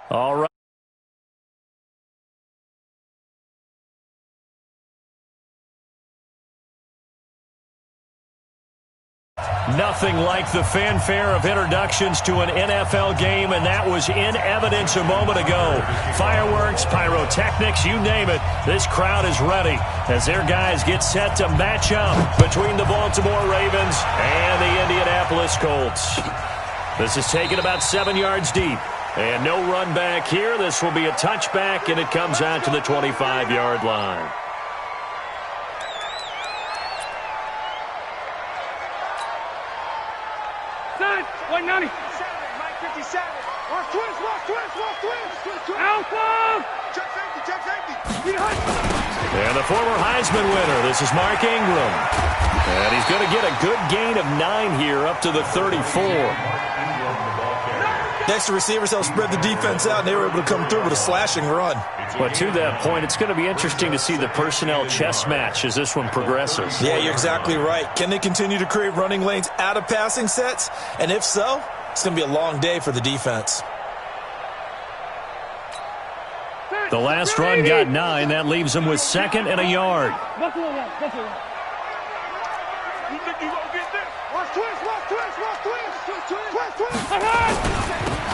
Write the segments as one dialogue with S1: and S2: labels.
S1: All right. Nothing like the fanfare of introductions to an NFL game, and that was in evidence a moment ago. Fireworks, pyrotechnics, you name it. This crowd is ready as their guys get set to match up between the Baltimore Ravens and the Indianapolis Colts. This is taken about 7 yards deep. And no run back here. This will be a touchback, and it comes out to the 25-yard line.
S2: White 90. 57. Watch twist. Alpha. Check safety.
S1: And the former Heisman winner, this is Mark Ingram. And he's going to get a good gain of 9 here up to the 34.
S3: Next, the receivers helped spread the defense out, and they were able to come through with a slashing run.
S1: But to that point, it's going to be interesting to see the personnel chess match as this one progresses.
S3: Yeah, you're exactly right. Can they continue to create running lanes out of passing sets? And if so, it's going to be a long day for the defense.
S1: The last run got 9. That leaves them with 2nd and a yard.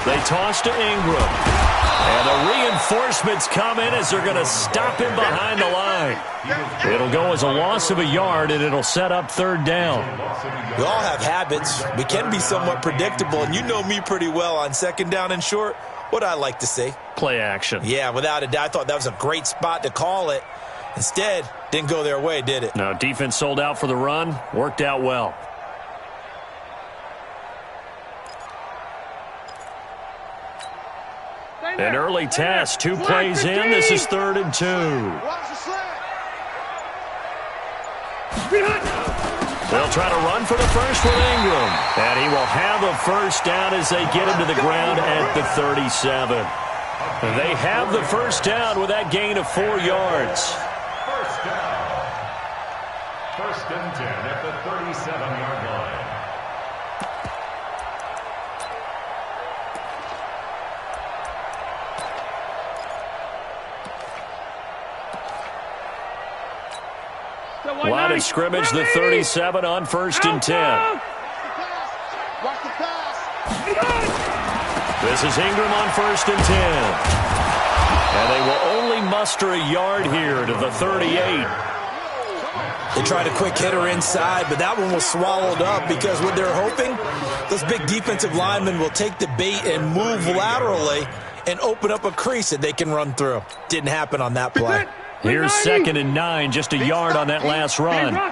S1: They toss to Ingram. And the reinforcements come in as they're going to stop him behind the line. It'll go as a loss of a yard, and it'll set up 3rd down.
S3: We all have habits. We can be somewhat predictable, and you know me pretty well on 2nd down and short. What I like to say?
S1: Play action.
S3: Yeah, without a doubt. I thought that was a great spot to call it. Instead, didn't go their way, did it?
S1: No, defense sold out for the run. Worked out well. An early test. 2 plays in. This is 3rd and 2. They'll try to run for the first with Ingram. And he will have a first down as they get him to the ground at the 37. They have the first down with that gain of 4 yards.
S4: First down. 1st and 10 at the 37-yard line.
S1: Line of scrimmage, the 37 on 1st and 10. This is Ingram on 1st and 10. And they will only muster a yard here to the 38.
S3: They tried a quick hitter inside, but that one was swallowed up because what they're hoping, those big defensive linemen will take the bait and move laterally and open up a crease that they can run through. Didn't happen on that play.
S1: Here's 2nd and 9, just a yard on that last run.
S2: 22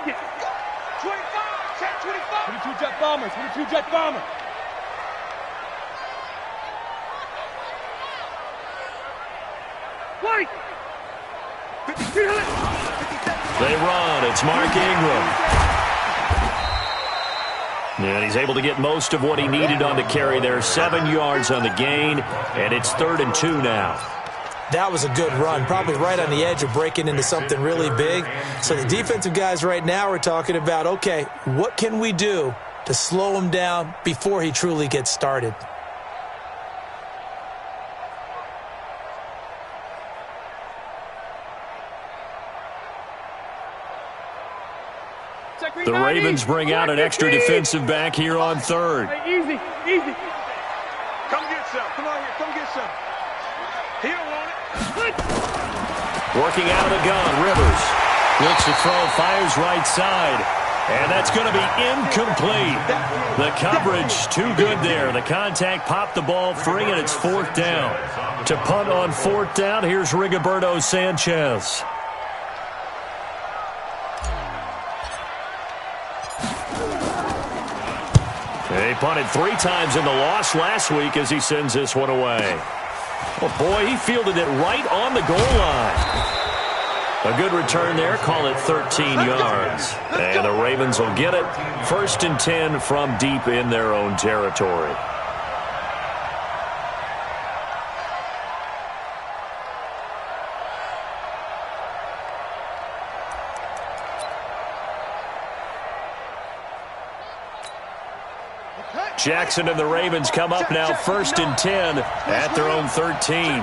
S2: jet bombers. White.
S1: They run. It's Mark Ingram. And he's able to get most of what he needed on the carry there. 7 yards on the gain, and it's 3rd and 2 now.
S3: That was a good run, probably right on the edge of breaking into something really big. So the defensive guys right now are talking about, okay, what can we do to slow him down before he truly gets started?
S1: The Ravens bring out an extra defensive back here on 3rd.
S2: Hey, easy. Come get some. Come on here. Come get some. He don't want it.
S1: Working out of the gun, Rivers. Looks to throw, fires right side. And that's going to be incomplete. The coverage too good there. The contact popped the ball free, and it's 4th down. To punt on 4th down, here's Rigoberto Sanchez. He punted 3 times in the loss last week as he sends this one away. Oh, boy, he fielded it right on the goal line. A good return there. Call it 13 yards. And the Ravens will get it. 1st and 10 from deep in their own territory. Jackson and the Ravens come up now 1st and 10 at their own 13.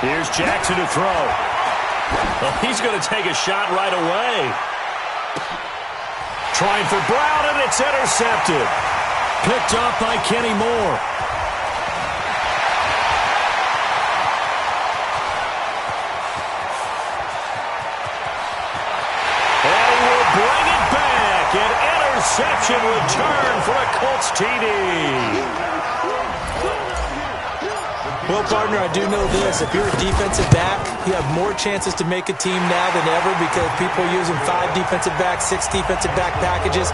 S1: Here's Jackson to throw. Well, he's going to take a shot right away. Trying for Brown, and it's intercepted. Picked up by Kenny Moore. And he will bring it back. An interception return for a Colts TD.
S3: Well, partner, I do know this. If you're a defensive back, you have more chances to make a team now than ever because people are using 5 defensive backs, 6 defensive back packages.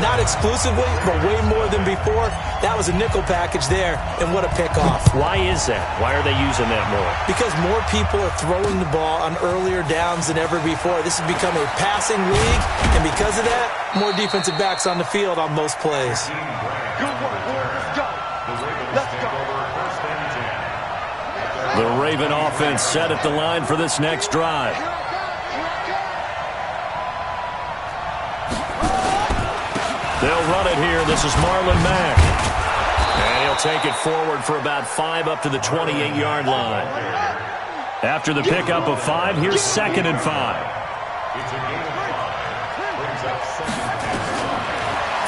S3: Not exclusively, but way more than before. That was a nickel package there, and what a pickoff.
S1: Why is that? Why are they using that more?
S3: Because more people are throwing the ball on earlier downs than ever before. This has become a passing league, and because of that, more defensive backs on the field on most plays.
S2: Good work, boys. Let's go. Let's go.
S1: The Raven offense set at the line for this next drive. They'll run it here. This is Marlon Mack. And he'll take it forward for about 5 up to the 28-yard line. After the pickup of 5, here's 2nd and 5.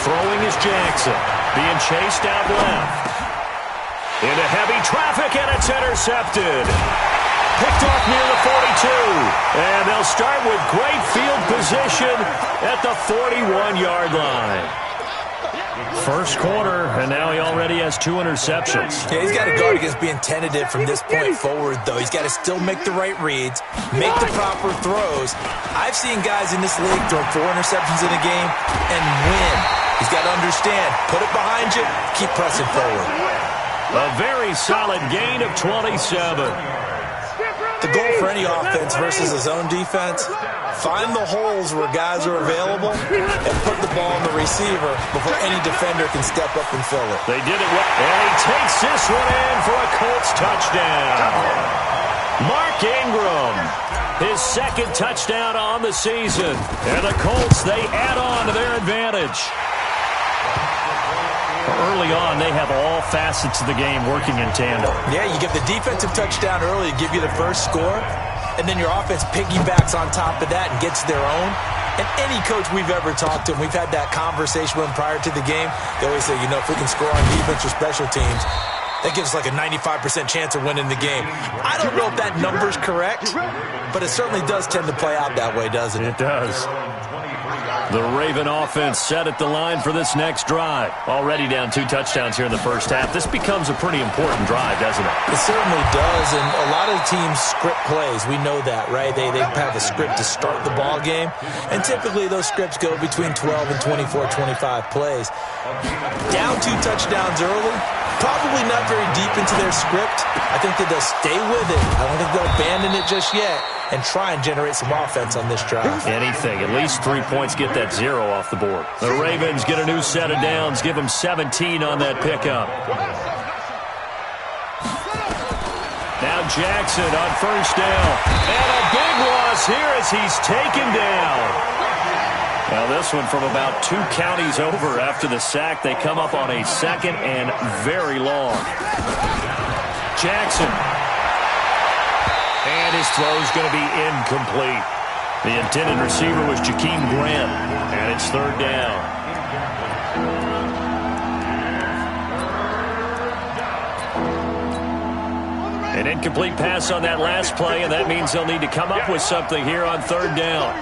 S1: Throwing is Jackson. Being chased out left. Into heavy traffic, and it's intercepted. Picked off near the 42. And they'll start with great field position at the 41-yard line. First quarter, and now he already has 2 interceptions.
S3: Yeah, he's got to guard against being tentative from this point forward, though. He's got to still make the right reads, make the proper throws. I've seen guys in this league throw 4 interceptions in a game and win. He's got to understand, put it behind you, keep pressing forward.
S1: A very solid gain of 27.
S3: The goal for any offense versus his own defense, find the holes where guys are available and put the ball on the receiver before any defender can step up and fill it.
S1: They did it well. And he takes this one in for a Colts touchdown. Mark Ingram, his 2nd touchdown on the season. And the Colts, they add on to their advantage. Early on, they have all facets of the game working in tandem.
S3: Yeah, you get the defensive touchdown early, give you the first score, and then your offense piggybacks on top of that and gets their own. And any coach we've ever talked to, and we've had that conversation with them prior to the game, they always say, you know, if we can score on defense or special teams, that gives us like a 95% chance of winning the game. I don't know if that number's correct, but it certainly does tend to play out that way, doesn't it?
S1: It does. The Raven offense set at the line for this next drive. Already down 2 touchdowns here in the first half. This becomes a pretty important drive, doesn't it?
S3: It certainly does, and a lot of teams script plays. We know that, right? They have a script to start the ball game, and typically those scripts go between 12 and 24, 25 plays. Down 2 touchdowns early, probably not very deep into their script. I think that they'll stay with it. I don't think they'll abandon it just yet and try and generate some offense on this drive.
S1: Anything. At least 3 points, get that 0 off the board. The Ravens get a new set of downs, give them 17 on that pickup. Now Jackson on first down. And a big loss here as he's taken down. Now this one from about 2 counties over after the sack. They come up on a 2nd and very long. Jackson. And his throw is going to be incomplete. The intended receiver was Jakeem Grant, and it's 3rd down. An incomplete pass on that last play, and that means they'll need to come up with something here on 3rd down.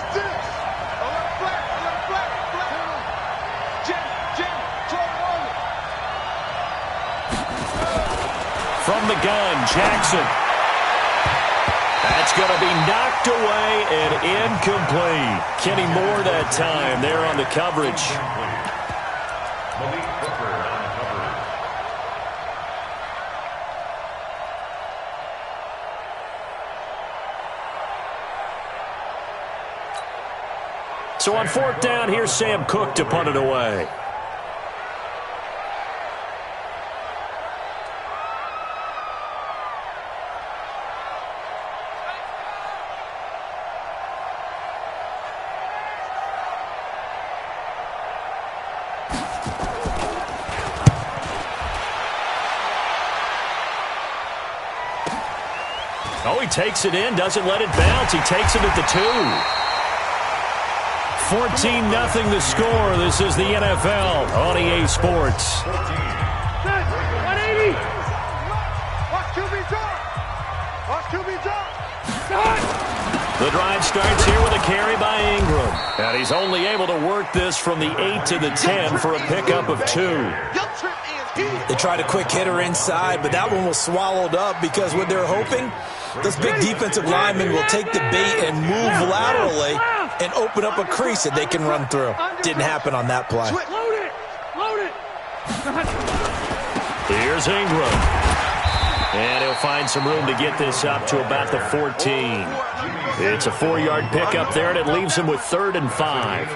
S1: From the gun, Jackson. That's going to be knocked away and incomplete. Kenny Moore that time there on the coverage. So on 4th down, here's Sam Cook to punt it away. Oh, he takes it in, doesn't let it bounce. He takes it at the 2. 14-0 the score. This is the NFL on EA Sports.
S2: 180. Watch QB drop. Watch QB drop.
S1: The drive starts here with a carry by Ingram. And he's only able to work this from the 8 to the 10 for a pickup of 2.
S3: They tried a quick hitter inside, but that one was swallowed up because what they're hoping, those big defensive linemen will take the bait and move laterally and open up a crease that they can run through. Didn't happen on that play.
S2: Load it. Load it.
S1: Here's Ingram. And he'll find some room to get this up to about the 14. It's a 4-yard pickup there, and it leaves him with 3rd and 5.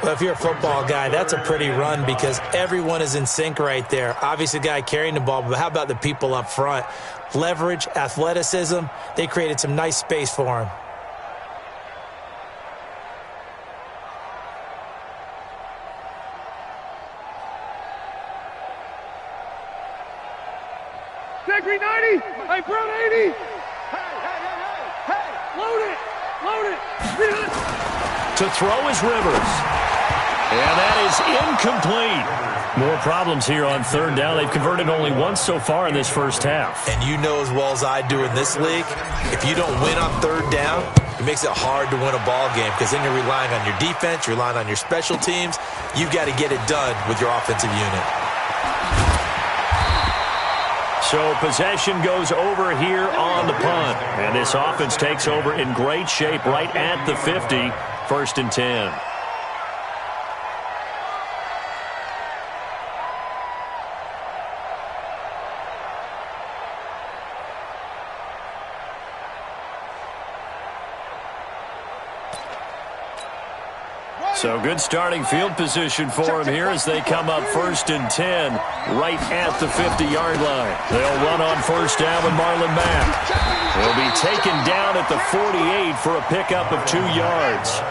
S3: Well, if you're a football guy, that's a pretty run because everyone is in sync right there. Obviously, the guy carrying the ball, but how about the people up front? Leverage, athleticism, they created some nice space for him.
S2: Zachary 90. Hey, Brown 80. Hey. Load it.
S1: To throw is Rivers. And that is incomplete. More problems here on 3rd down. They've converted only once so far in this first half.
S3: And you know as well as I do in this league, if you don't win on 3rd down, it makes it hard to win a ball game because then you're relying on your defense, you're relying on your special teams. You've got to get it done with your offensive unit.
S1: So possession goes over here on the punt. And this offense takes over in great shape right at the 50. 1st and 10. So good starting field position for him here as they come up 1st and 10 right at the 50-yard line. They'll run on 1st down with Marlon Mack. He'll be taken down at the 48 for a pickup of 2 yards.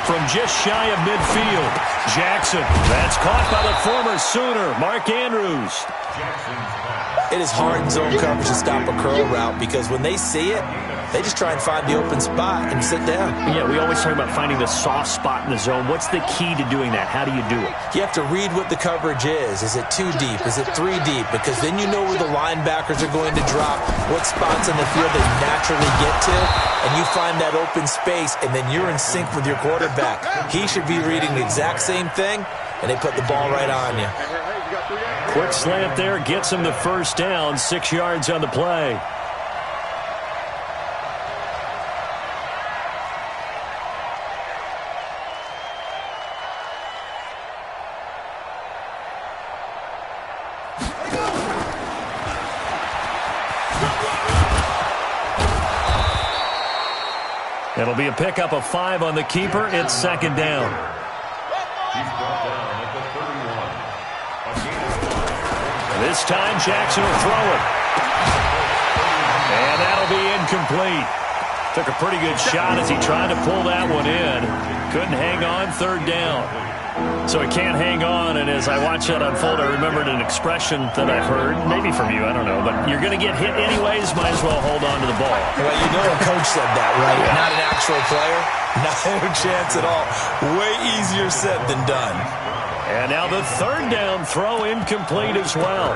S1: From just shy of midfield, Jackson. That's caught by the former Sooner, Mark Andrews.
S3: It is hard in zone coverage to stop a curl route because when they see it, they just try and find the open spot and sit down.
S1: Yeah, we always talk about finding the soft spot in the zone. What's the key to doing that? How do you do it?
S3: You have to read what the coverage is. Is it 2 deep? Is it 3 deep? Because then you know where the linebackers are going to drop, what spots in the field they naturally get to, and you find that open space, and then you're in sync with your quarterback. He should be reading the exact same thing, and they put the ball right on you.
S1: Quick slant there gets him the 1st down, 6 yards on the play. It'll be a pickup of 5 on the keeper. It's 2nd down.
S4: He's brought down at the 31.
S1: This time Jackson will throw it. And that'll be incomplete. Took a pretty good shot as he tried to pull that one in. Couldn't hang on, 3rd down. So he can't hang on, and as I watch that unfold, I remembered an expression that I've heard, maybe from you, I don't know, but you're going to get hit anyways, might as well hold on to the ball.
S3: Well, you know a coach said that, right? Yeah. Not an actual player. No chance at all. Way easier said than done.
S1: And now the 3rd down throw incomplete as well.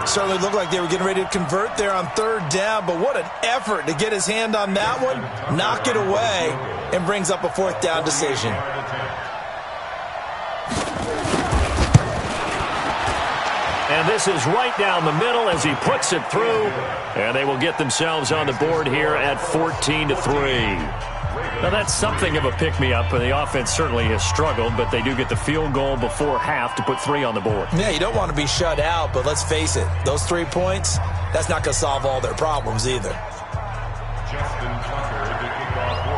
S3: Certainly looked like they were getting ready to convert there on 3rd down, but what an effort to get his hand on that one, knock it away, and brings up a 4th down decision.
S1: And this is right down the middle as he puts it through. And they will get themselves on the board here at 14-3. Now, that's something of a pick-me-up. The offense certainly has struggled, but they do get the field goal before half to put 3 on the board.
S3: Yeah, you don't want to be shut out, but let's face it. Those 3 points, that's not going to solve all their problems either.
S4: Justin Tucker to kick off for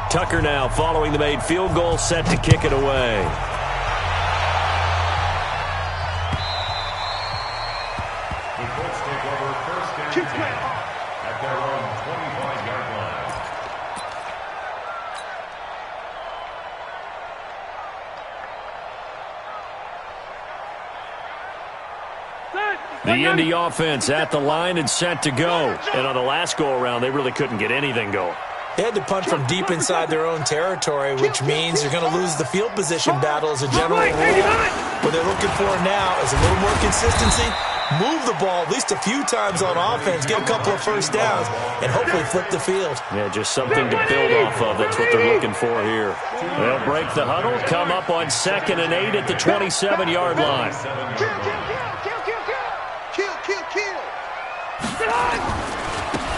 S4: Baltimore.
S1: Tucker now following the made field goal, set to kick it away.
S4: The Colts take over 1st and 10 at their own 25-yard line.
S1: The Indy offense at the line and set to go. And on the last go-around, they really couldn't get anything going.
S3: They had to punt from deep inside their own territory, which means you're going to lose the field position battle as a general rule. What they're looking for now is a little more consistency, move the ball at least a few times on offense, get a couple of first downs, and hopefully flip the field.
S1: Yeah, just something to build off of. That's what they're looking for here. They'll break the huddle, come up on 2nd and 8 at the 27-yard line.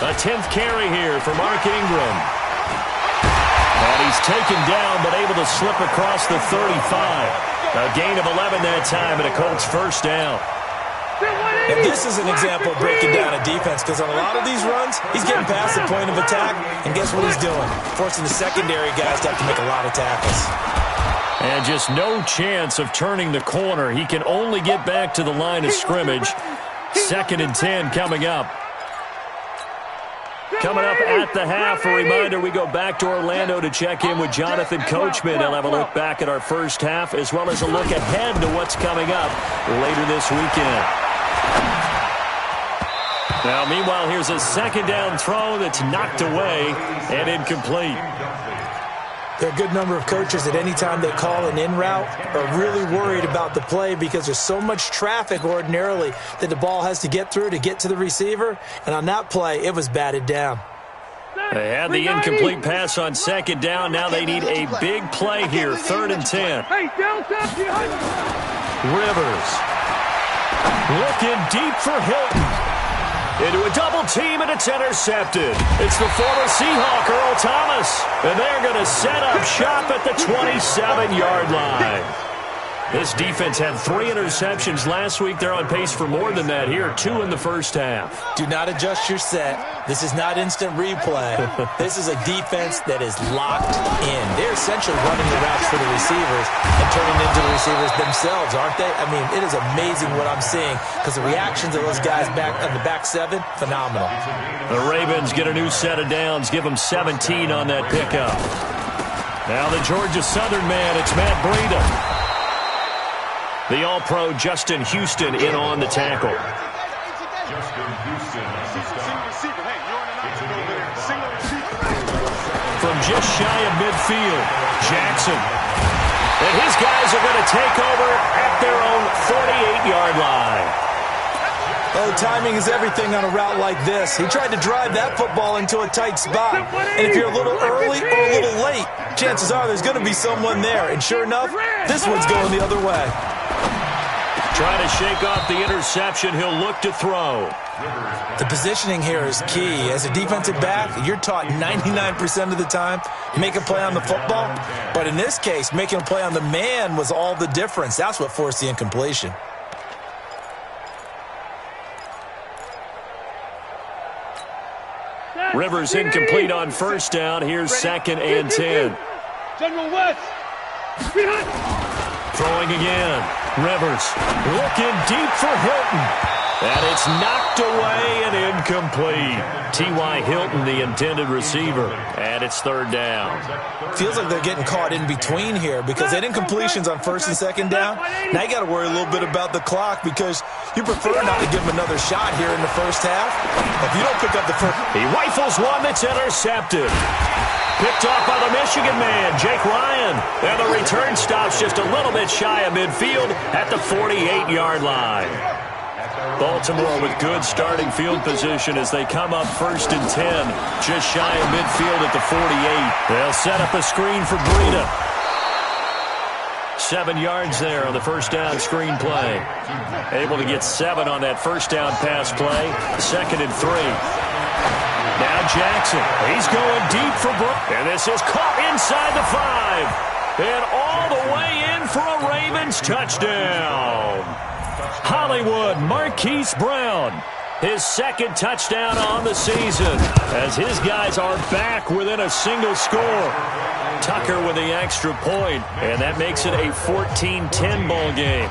S1: A 10th carry here for Mark Ingram. And he's taken down but able to slip across the 35. A gain of 11 that time and a Colts first down.
S3: And this is an example of breaking down a defense because on a lot of these runs, he's getting past the point of attack, and guess what he's doing? Forcing the secondary guys to have to make a lot of tackles.
S1: And just no chance of turning the corner. He can only get back to the line of scrimmage. 2nd and 10 coming up. Coming up at the half, a reminder, we go back to Orlando to check in with Jonathan Coachman. He'll have a look back at our first half as well as a look ahead to what's coming up later this weekend. Now, meanwhile, here's a 2nd down throw that's knocked away and incomplete.
S3: There are a good number of coaches at any time they call an in route are really worried about the play because there's so much traffic ordinarily that the ball has to get through to get to the receiver. And on that play, it was batted down.
S1: They had the incomplete pass on 2nd down. Now they need a big play here, 3rd and 10. Rivers looking deep for Hilton. Into a double team, and it's intercepted. It's the former Seahawk, Earl Thomas. And they're going to set up shop at the 27-yard line. This defense had 3 interceptions last week. They're on pace for more than that here, 2 in the first half.
S3: Do not adjust your set. This is not instant replay. This is a defense that is locked in. They're essentially running the routes for the receivers and turning into the receivers themselves, aren't they? I mean, it is amazing what I'm seeing because the reactions of those guys back on the back 7, phenomenal.
S1: The Ravens get a new set of downs, give them 17 on that pickup. Now the Georgia Southern man, it's Matt Breida. The All-Pro Justin Houston in on the tackle. From just shy of midfield, Jackson. And his guys are going to take over at their own 48-yard line.
S3: Oh, timing is everything on a route like this. He tried to drive that football into a tight spot. And if you're a little early or a little late, chances are there's going to be someone there. And sure enough, this one's going the other way.
S1: Trying to shake off the interception, he'll look to throw.
S3: The positioning here is key. As a defensive back, you're taught 99% of the time, make a play on the football. But in this case, making a play on the man was all the difference. That's what forced the incompletion.
S1: Rivers incomplete on 1st down. Here's 2nd and 10.
S2: General West.
S1: Throwing again. Rivers looking deep for Hilton. And it's knocked away and incomplete. T.Y. Hilton, the intended receiver. And it's 3rd down.
S3: Feels like they're getting caught in between here because they didn't completions on 1st and 2nd down. Now you got to worry a little bit about the clock because you prefer not to give them another shot here in the first half. If you don't pick up the first...
S1: He rifles one that's intercepted. Picked off by the Michigan man, Jake Ryan. And the return stops just a little bit shy of midfield at the 48-yard line. Baltimore with good starting field position as they come up 1st and 10. Just shy of midfield at the 48. They'll set up a screen for Breida. 7 yards there on the 1st down screen play. Able to get 7 on that 1st down pass play. 2nd and 3. Now Jackson, he's going deep for Brooks. And this is caught inside the 5. And all the way in for a Ravens touchdown. Hollywood Marquise Brown, his 2nd touchdown on the season as his guys are back within a single score. Tucker with the extra point, and that makes it a 14-10 ball game.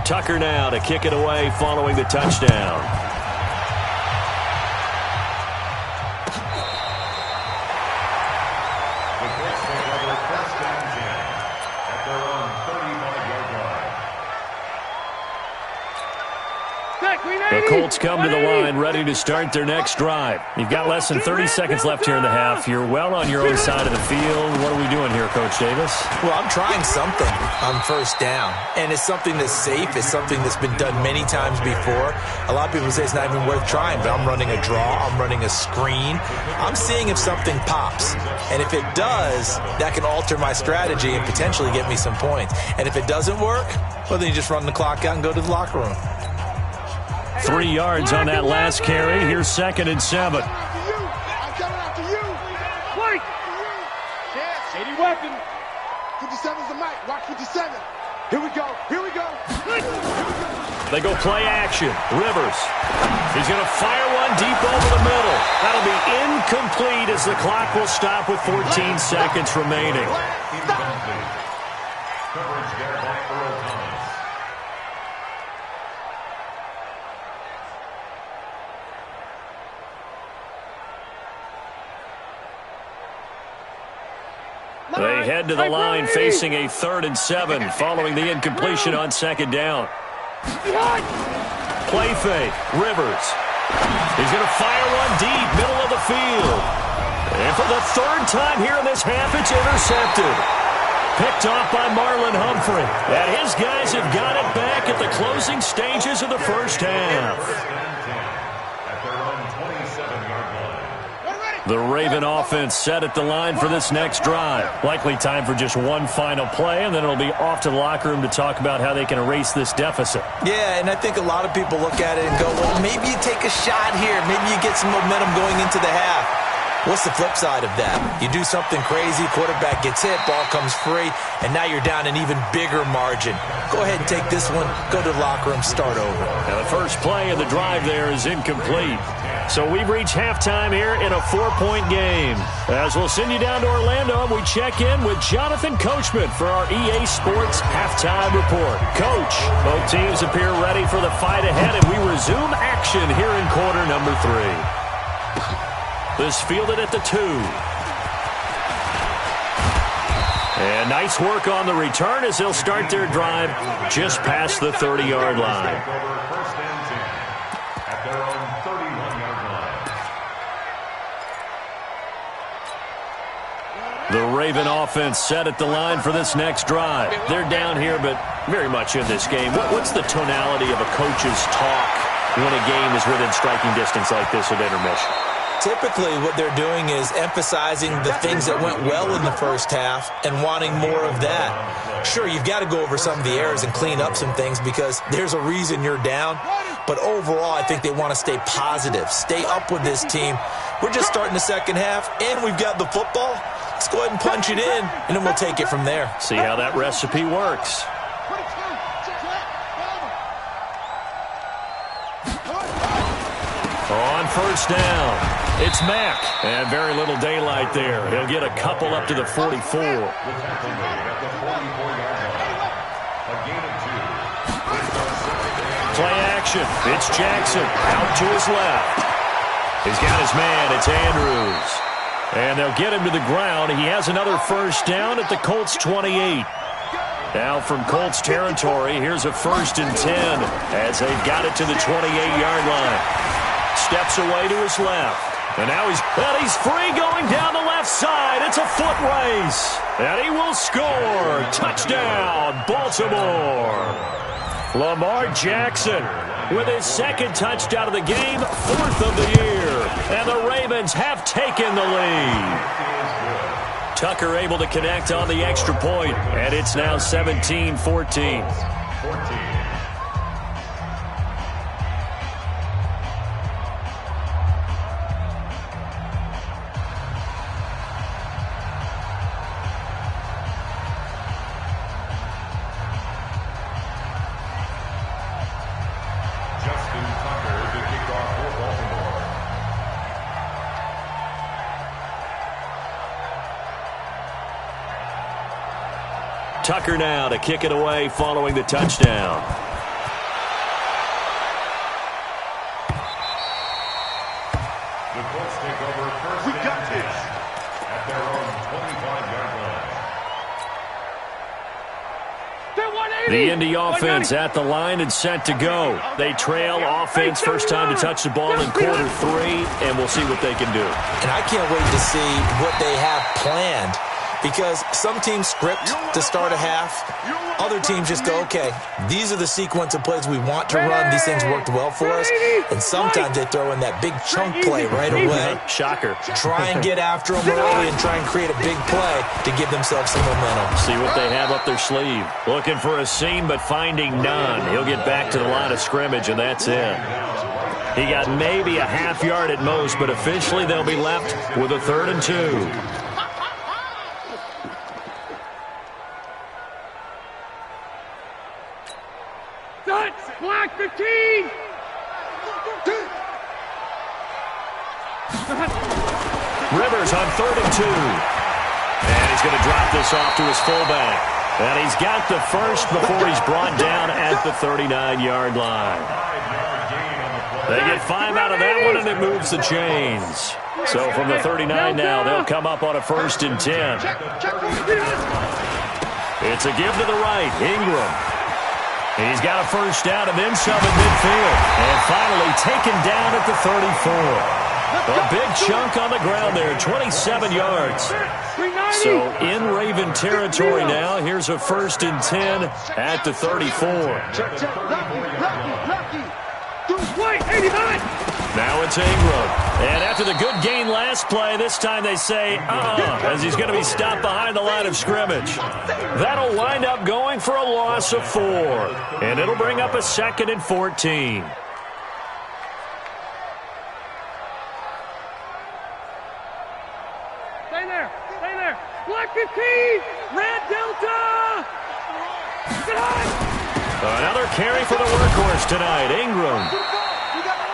S1: Tucker now to kick it away following the touchdown.
S4: The Colts take over first and 10 at their own 35-yard line.
S1: The Colts come to the line ready to start their next drive. You've got less than 30 seconds left here in the half. You're well on your own side of the field. What are we doing here, Coach Davis?
S3: Well, I'm trying something on first down, and it's something that's safe. It's something that's been done many times before. A lot of people say it's not even worth trying, but I'm running a draw. I'm running a screen. I'm seeing if something pops, and if it does, that can alter my strategy and potentially get me some points. And if it doesn't work, well, then you just run the clock out and go to the locker room.
S1: 3 yards on that last carry. Here's 2nd and 7.
S2: I'm coming after you. Wait. Shady weapon. 57's the mic. Watch 57. Here we go. Here we go.
S1: They go play action. Rivers. He's going to fire one deep over the middle. That'll be incomplete as the clock will stop with 14 seconds remaining.
S4: Incomplete. Coverage there by Earl Thomas.
S1: They head to the line facing a 3rd and 7 following the incompletion on 2nd down. Play fake. Rivers. He's going to fire one deep, middle of the field. And for the 3rd time here in this half, it's intercepted. Picked off by Marlon Humphrey. And his guys have got it back at the closing stages of the first half.
S4: At their own 27-yard line.
S1: The Raven offense set at the line for this next drive. Likely time for just one final play, and then it'll be off to the locker room to talk about how they can erase this deficit.
S3: Yeah, and I think a lot of people look at it and go, well, maybe you take a shot here. Maybe you get some momentum going into the half. What's the flip side of that? You do something crazy, quarterback gets hit, ball comes free, and now you're down an even bigger margin. Go ahead and take this one, go to the locker room, start over.
S1: Now the first play of the drive there is incomplete. So we've reached halftime here in a 4-point game. As we'll send you down to Orlando, we check in with Jonathan Coachman for our EA Sports Halftime Report. Coach, both teams appear ready for the fight ahead, and we resume action here in quarter number 3. This fielded at the 2. And nice work on the return as they'll start their drive just past the 30-yard line.
S4: First and 10 at their own 31-yard line.
S1: The Raven offense set at the line for this next drive. They're down here, but very much in this game. What's the tonality of a coach's talk when a game is within striking distance like this at intermission?
S3: Typically, what they're doing is emphasizing the things that went well in the first half and wanting more of that. Sure, you've got to go over some of the errors and clean up some things because there's a reason you're down. But overall, I think they want to stay positive, stay up with this team. We're just starting the second half, and we've got the football. Let's go ahead and punch it in, and then we'll take it from there.
S1: See how that recipe works. On first down, it's Mack. And very little daylight there. He'll get a couple up to the 44.
S4: At the 44-yard line. A gain of 2.
S1: Play action. It's Jackson out to his left. He's got his man. It's Andrews. And they'll get him to the ground. He has another first down at the Colts 28. Now from Colts territory, here's a 1st and 10 as they've got it to the 28-yard line. Steps away to his left. And now he's free going down the left side. It's a foot race. And he will score. Touchdown, Baltimore. Lamar Jackson with his 2nd touchdown of the game, 4th of the year. And the Ravens have taken the lead. Tucker able to connect on the extra point. And it's now 17-14. 14. Tucker now to kick it away following the touchdown.
S4: The Colts take over first and 10 at their own 25-yard
S1: The Indy offense at the line and set to go. They trail offense first time to touch the ball in quarter 3, and we'll see what they can do.
S3: And I can't wait to see what they have planned, because some teams script to start a half. Other teams just go, okay, these are the sequence of plays we want to run. These things worked well for us. And sometimes they throw in that big chunk play right away.
S1: Shocker.
S3: Try and get after them early and try and create a big play to give themselves some momentum.
S1: See what they have up their sleeve. Looking for a seam, but finding none. He'll get back to the line of scrimmage, and that's it. He got maybe a half yard at most, but officially they'll be left with a 3rd and 2.
S2: Black 15!
S1: Rivers on 3rd and 2. And he's going to drop this off to his fullback. And he's got the first before he's brought down at the 39-yard line. They get 5 out of that one, and it moves the chains. So from the 39 now, they'll come up on a 1st and 10. It's a give to the right. Ingram. He's got a first down and then some at midfield. And finally taken down at the 34. A big chunk on the ground there, 27 yards. So in Raven territory now. Here's a 1st and 10 at the 34. Now it's Ingram. And after the good gain last play, this time they say, as he's going to be stopped behind the line of scrimmage. That'll wind up going for a loss of 4. And it'll bring up a 2nd and 14.
S2: Stay there. Stay there. Black 15. Red Delta. Get on.
S1: Another carry for the workhorse tonight. Ingram.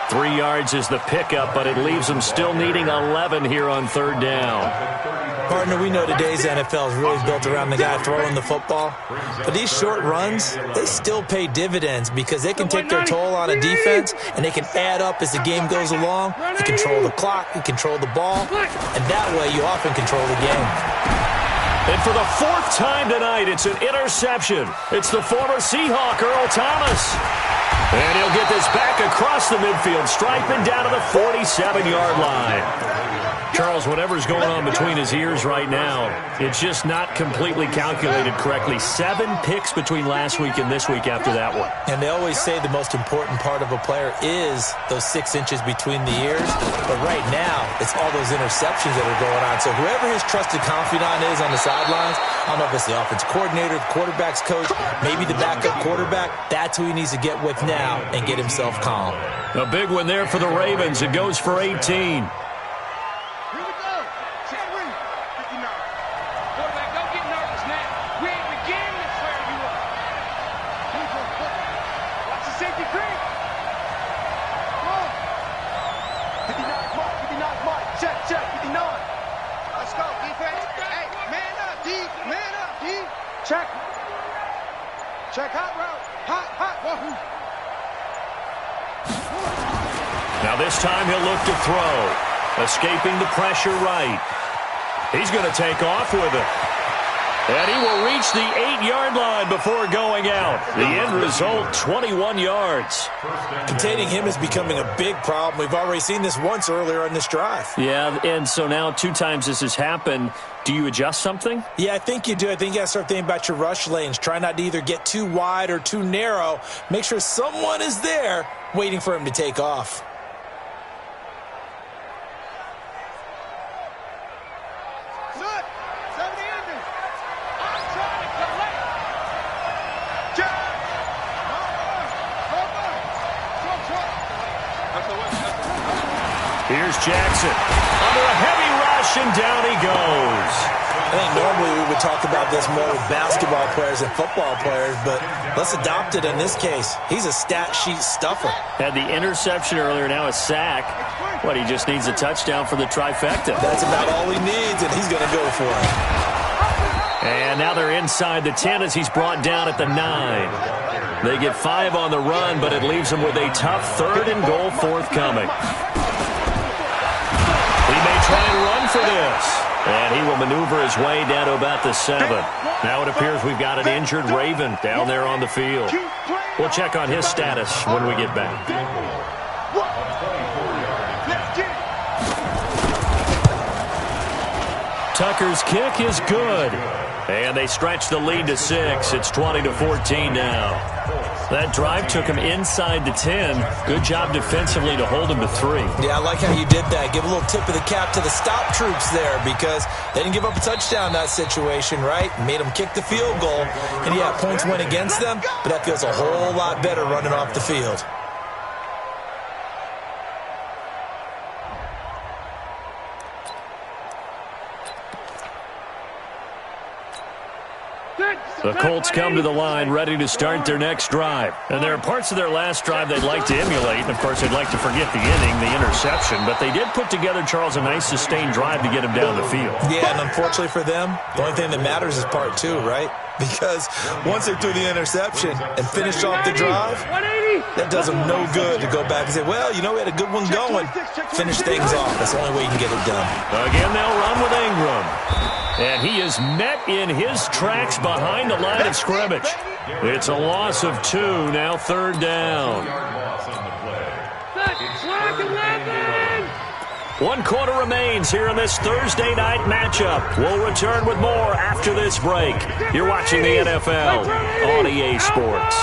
S1: 3 yards is the pickup, but it leaves them still needing 11 here on 3rd down.
S3: Partner, we know today's NFL is really built around the guy throwing the football. But these short runs, they still pay dividends because they can take their toll on a defense, and they can add up as the game goes along. You control the clock, you control the ball, and that way you often control the game.
S1: And for the 4th time tonight, it's an interception. It's the former Seahawk, Earl Thomas. And he'll get this back across the midfield, striping down to the 47-yard line. Charles, whatever's going on between his ears right now, it's just not completely calculated correctly. 7 picks between last week and this week after that one.
S3: And they always say the most important part of a player is those 6 inches between the ears. But right now, it's all those interceptions that are going on. So whoever his trusted confidant is on the sidelines, I don't know if it's the offense coordinator, the quarterback's coach, maybe the backup quarterback, that's who he needs to get with now and get himself calm.
S1: A big one there for the Ravens. It goes for 18.
S2: Check hot route. Hot. Wahoo.
S1: Now this time he'll look to throw. Escaping the pressure right. He's going to take off with it. And he will reach the 8-yard line before going out. The end result, 21 yards.
S3: Containing him is becoming a big problem. We've already seen this once earlier on this drive.
S1: Yeah, and so now 2 times this has happened. Do you adjust something?
S3: Yeah, I think you do. I think you got to start thinking about your rush lanes. Try not to either get too wide or too narrow. Make sure someone is there waiting for him to take off.
S1: Here's Jackson. Under a heavy rush, and down he goes.
S3: I think normally we would talk about this more with basketball players and football players, but let's adopt it in this case. He's a stat sheet stuffer.
S1: Had the interception earlier, now a sack. What, he just needs a touchdown for the trifecta.
S3: That's about all he needs, and he's going to go for it.
S1: And now they're inside the 10 as he's brought down at the 9. They get 5 on the run, but it leaves them with a tough 3rd and goal forthcoming. He may try and run for this. And he will maneuver his way down to about the 7. Now it appears we've got an injured Raven down there on the field. We'll check on his status when we get back. Tucker's kick is good. And they stretch the lead to 6. It's 20-14 now. That drive took him inside the 10. Good job defensively to hold him to 3.
S3: Yeah, I like how you did that. Give a little tip of the cap to the stop troops there because they didn't give up a touchdown in that situation, right? Made them kick the field goal. And yeah, points went against them, but that feels a whole lot better running off the field.
S1: The Colts come to the line ready to start their next drive. And there are parts of their last drive they'd like to emulate. And, of course, they'd like to forget the inning, the interception. But they did put together, Charles, a nice sustained drive to get him down the field.
S3: Yeah, and unfortunately for them, the only thing that matters is part 2, right? Because once they threw the interception and finished off the drive, that does them no good to go back and say, well, you know, we had a good one going. Finish things off. That's the only way you can get it done.
S1: Again, they'll run with Ingram. And he is met in his tracks behind the line of scrimmage. It's a loss of 2, now 3rd down. 1 quarter remains here in this Thursday night matchup. We'll return with more after this break. You're watching the NFL on EA Sports.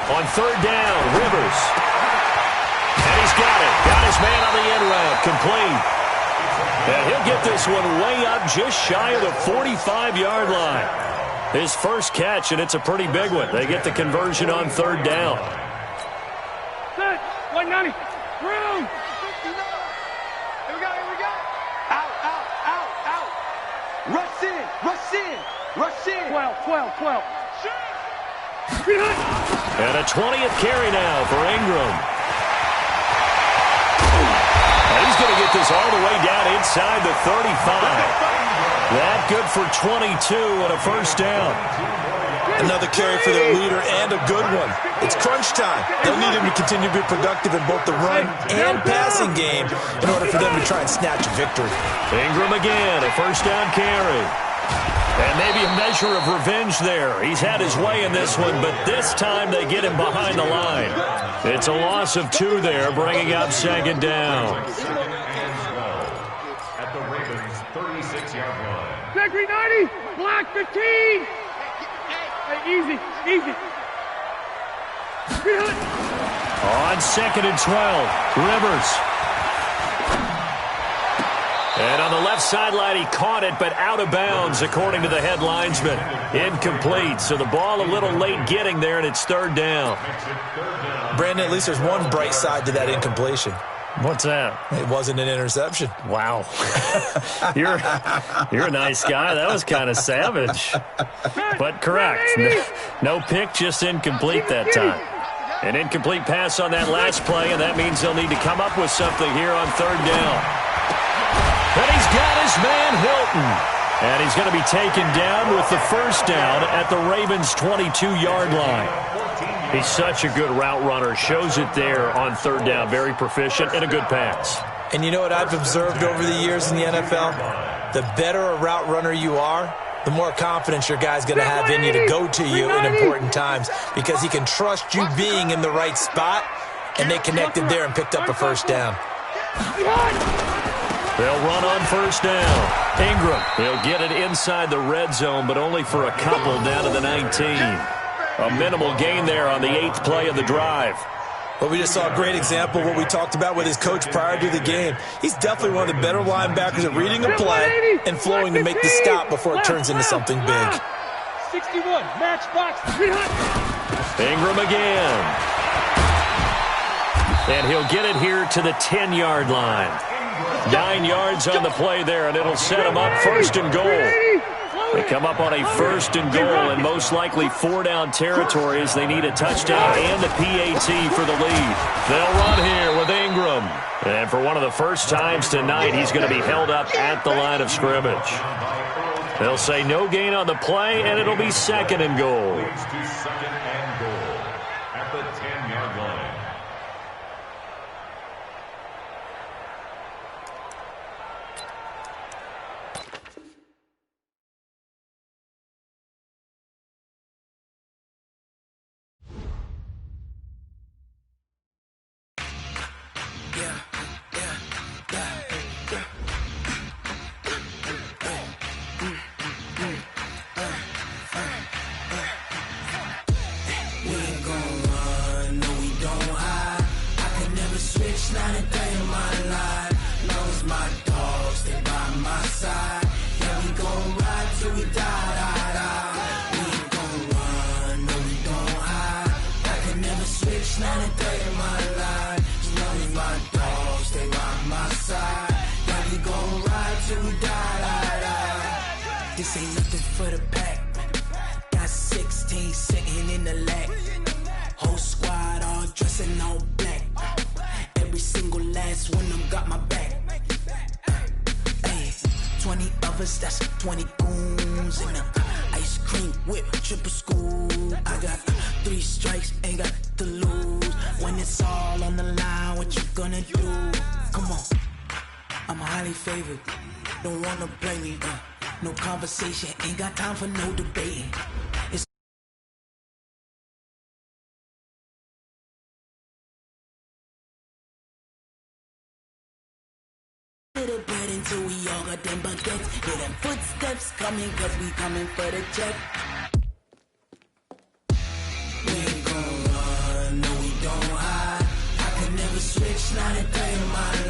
S1: On 3rd down, Rivers. And he's got it. Got his man on the end route. Complete. And he'll get this one way up just shy of the 45-yard line. His first catch, and it's a pretty big one. They get the conversion on 3rd down.
S2: 190. Room. Here we go. Out. Rush in. 12.
S1: And a 20th carry now for Ingram. And he's going to get this all the way down inside the 35. That good for 22 and a first down.
S3: Another carry for their leader and a good one. It's crunch time. They'll need him to continue to be productive in both the run and passing game in order for them to try and snatch a victory.
S1: Ingram again, a first down carry. And maybe a measure of revenge there. He's had his way in this one, but this time they get him behind the line. It's a loss of 2 there, bringing up 2nd down.
S4: At the Ravens' 36-yard line.
S2: Gregory 90. Block 15. Hey, easy.
S1: On 2nd and 12, Rivers. And on the left sideline, he caught it, but out of bounds, according to the head linesman. Incomplete, so the ball a little late getting there, and it's 3rd down.
S3: Brandon, at least there's one bright side to that incompletion.
S1: What's that?
S3: It wasn't an interception.
S1: Wow. You're a nice guy. That was kind of savage. But correct. No pick, just incomplete that time. An incomplete pass on that last play, and that means they'll need to come up with something here on 3rd down. And he's got his man Hilton. And he's going to be taken down with the first down at the Ravens' 22-yard line. He's such a good route runner. Shows it there on 3rd down. Very proficient and a good pass.
S3: And you know what I've observed over the years in the NFL? The better a route runner you are, the more confidence your guy's going to have in you to go to you in important times because he can trust you being in the right spot, and they connected there and picked up a first down.
S1: They'll run on 1st down. Ingram, he'll get it inside the red zone, but only for a couple down to the 19. A minimal gain there on the 8th play of the drive.
S3: Well, we just saw a great example of what we talked about with his coach prior to the game. He's definitely one of the better linebackers at reading a play and flowing to make the stop before it turns into something big.
S2: 61, matchbox.
S1: Ingram again. And he'll get it here to the 10-yard line. 9 yards on the play there, and it'll set him up 1st and goal. They come up on a 1st and goal, and most likely 4-down territory as they need a touchdown and a PAT for the lead. They'll run here with Ingram. And for one of the first times tonight, he's going to be held up at the line of scrimmage. They'll say no gain on the play, and it'll be 2nd and goal.
S4: It's to 2nd and goal at the 10-yard line.
S5: This ain't nothing for the pack. Got 16 sitting in the lag. Whole squad all dressing all black. Every single last one of them got my back. Hey, 20 of us, that's 20 goons in the ice cream whip, triple scoop. I got 3 strikes, ain't got to lose. When it's all on the line, what you gonna do? Come on, I'm highly favored. Don't wanna play me, no conversation, ain't got time for no debating. It's little bit until we all got them baguettes. Hear them footsteps coming, cause we coming for the check. We ain't gon' run, no we don't hide. I can never switch, not a day in my